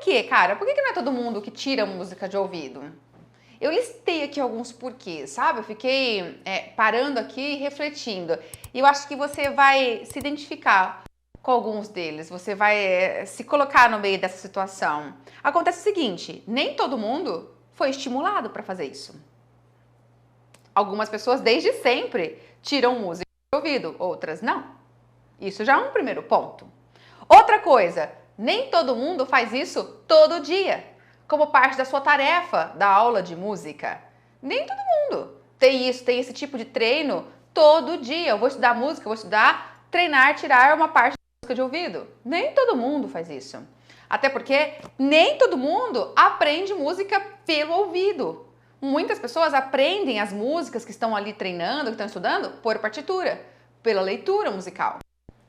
que, cara? Por que não é todo mundo que tira música de ouvido? Eu listei aqui alguns porquês, sabe? Eu fiquei parando aqui e refletindo. E eu acho que você vai se identificar com alguns deles. Você vai se colocar no meio dessa situação. Acontece o seguinte, nem todo mundo foi estimulado para fazer isso. Algumas pessoas desde sempre tiram música de ouvido, outras não. Isso já é um primeiro ponto. Outra coisa, nem todo mundo faz isso todo dia, como parte da sua tarefa da aula de música. Nem todo mundo tem isso, tem esse tipo de treino todo dia. Eu vou estudar música, eu vou estudar, treinar, tirar uma parte da música de ouvido. Nem todo mundo faz isso. Até porque nem todo mundo aprende música pelo ouvido. Muitas pessoas aprendem as músicas que estão ali treinando, que estão estudando, por partitura, pela leitura musical.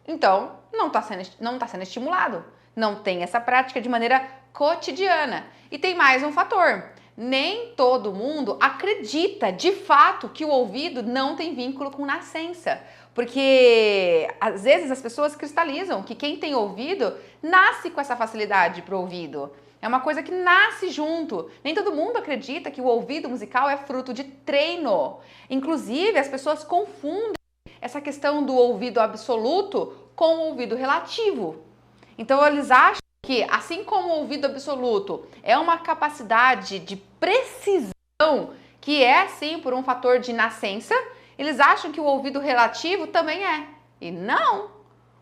Então, não está sendo estimulado. Não tem essa prática de maneira cotidiana. E tem mais um fator. Nem todo mundo acredita de fato que o ouvido não tem vínculo com nascença. Porque às vezes as pessoas cristalizam que quem tem ouvido nasce com essa facilidade para o ouvido. É uma coisa que nasce junto. Nem todo mundo acredita que o ouvido musical é fruto de treino. Inclusive, as pessoas confundem essa questão do ouvido absoluto com o ouvido relativo. Então, eles acham que, assim como o ouvido absoluto é uma capacidade de precisão, que é, sim, por um fator de nascença, eles acham que o ouvido relativo também é. E não!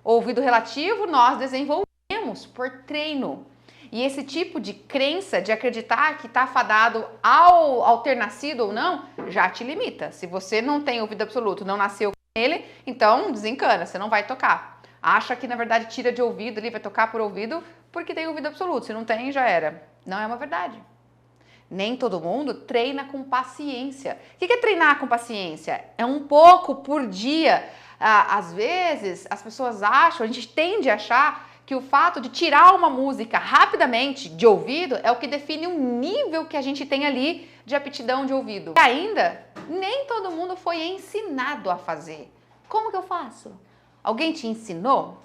O ouvido relativo nós desenvolvemos por treino. E esse tipo de crença, de acreditar que está fadado ao ter nascido ou não, já te limita. Se você não tem ouvido absoluto, não nasceu com ele, então desencana, você não vai tocar. Acha que, na verdade, tira de ouvido, ele vai tocar por ouvido porque tem ouvido absoluto. Se não tem, já era. Não é uma verdade. Nem todo mundo treina com paciência. O que é treinar com paciência? É um pouco por dia. Às vezes, as pessoas acham, a gente tende a achar que o fato de tirar uma música rapidamente de ouvido é o que define o nível que a gente tem ali de aptidão de ouvido. E ainda, nem todo mundo foi ensinado a fazer. Como que eu faço? Alguém te ensinou?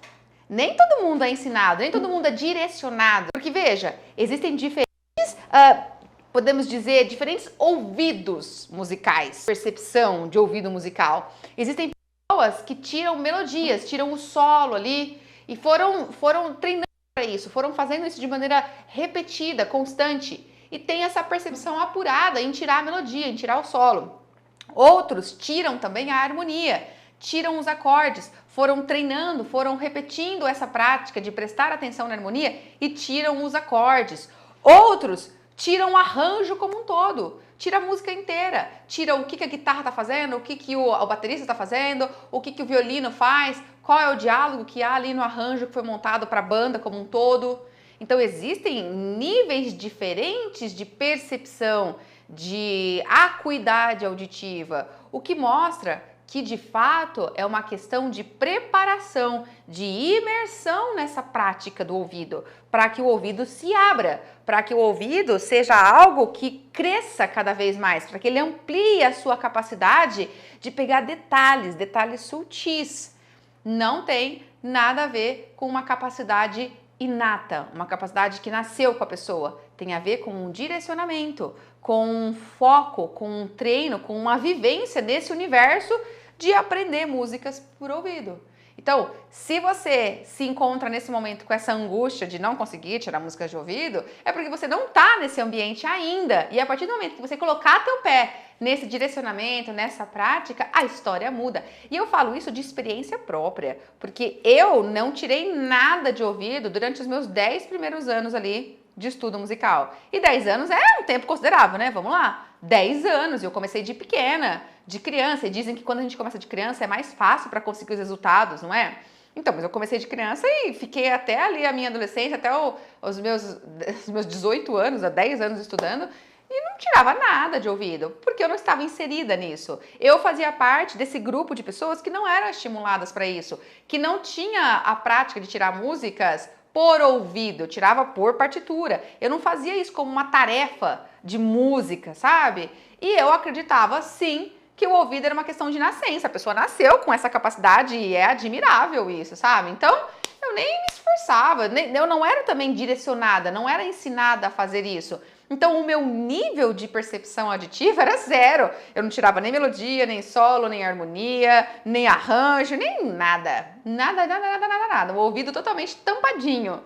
Nem todo mundo é ensinado, nem todo mundo é direcionado. Porque veja, existem diferentes, podemos dizer, diferentes ouvidos musicais, percepção de ouvido musical. Existem pessoas que tiram melodias, tiram o solo ali, e foram treinando para isso, foram fazendo isso de maneira repetida, constante. E tem essa percepção apurada em tirar a melodia, em tirar o solo. Outros tiram também a harmonia, tiram os acordes, foram treinando, foram repetindo essa prática de prestar atenção na harmonia e tiram os acordes. Outros tiram o arranjo como um todo, tira a música inteira, tira o que a guitarra está fazendo, o que o baterista está fazendo, o que o violino faz, qual é o diálogo que há ali no arranjo que foi montado para a banda como um todo. Então existem níveis diferentes de percepção, de acuidade auditiva, o que mostra que de fato é uma questão de preparação, de imersão nessa prática do ouvido, para que o ouvido se abra, para que o ouvido seja algo que cresça cada vez mais, para que ele amplie a sua capacidade de pegar detalhes sutis. Não tem nada a ver com uma capacidade inata, uma capacidade que nasceu com a pessoa. Tem a ver com um direcionamento, com um foco, com um treino, com uma vivência nesse universo de aprender músicas por ouvido. Então, se você se encontra nesse momento com essa angústia de não conseguir tirar músicas de ouvido, é porque você não está nesse ambiente ainda. E a partir do momento que você colocar teu pé nesse direcionamento, nessa prática, a história muda. E eu falo isso de experiência própria, porque eu não tirei nada de ouvido durante os meus 10 primeiros anos ali de estudo musical. E 10 anos é um tempo considerável, né? Vamos lá. 10 anos, eu comecei de pequena, de criança, e dizem que quando a gente começa de criança é mais fácil para conseguir os resultados, não é? Então, mas eu comecei de criança e fiquei até ali a minha adolescência, até os meus 18 anos, há 10 anos estudando, e não tirava nada de ouvido, porque eu não estava inserida nisso. Eu fazia parte desse grupo de pessoas que não eram estimuladas para isso, que não tinha a prática de tirar músicas por ouvido, eu tirava por partitura. Eu não fazia isso como uma tarefa de música, sabe? E eu acreditava, sim, que o ouvido era uma questão de nascença. A pessoa nasceu com essa capacidade e é admirável isso, sabe? Então, eu nem me esforçava, eu não era também direcionada, não era ensinada a fazer isso. Então, o meu nível de percepção auditiva era zero. Eu não tirava nem melodia, nem solo, nem harmonia, nem arranjo, nem nada. Nada. O ouvido totalmente tampadinho.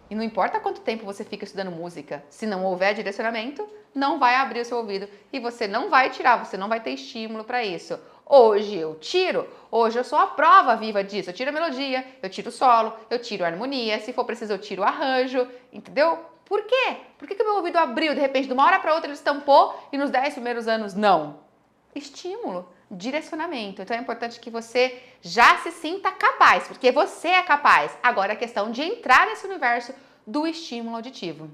E não importa quanto tempo você fica estudando música, se não houver direcionamento, não vai abrir o seu ouvido e você não vai tirar, você não vai ter estímulo para isso. Hoje eu tiro, hoje eu sou a prova viva disso. Eu tiro a melodia, eu tiro o solo, eu tiro a harmonia, se for preciso eu tiro o arranjo, entendeu? Por quê? Por que o meu ouvido abriu, de repente, de uma hora para outra ele estampou e nos 10 primeiros anos não? Estímulo, direcionamento. Então é importante que você já se sinta capaz, porque você é capaz. Agora é questão de entrar nesse universo do estímulo auditivo.